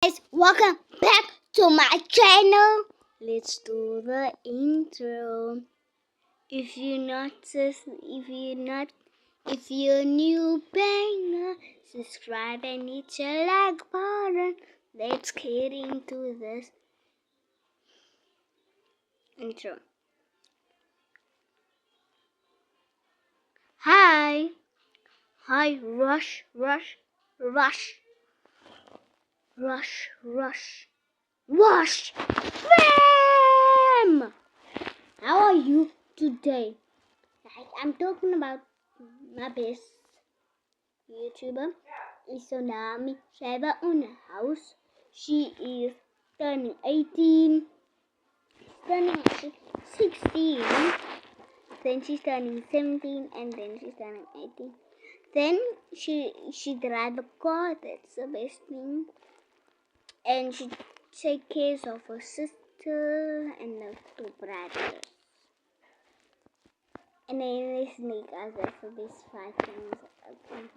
Guys, welcome back to my channel. Let's do the intro. If you're new, banger, subscribe and hit your like button. Let's get into this intro. Hi, rush, rush, rush, rush, rush, rush, Ram! How are you today? Guys, I'm talking about my best YouTuber, Isonami Shaiba House. She is turning 18, turning 16, then she's turning 17, and then she's turning 18. Then she drives a car, that's the best thing. And she takes care of her sister and the two brothers. And then they sneak us for these 5 things.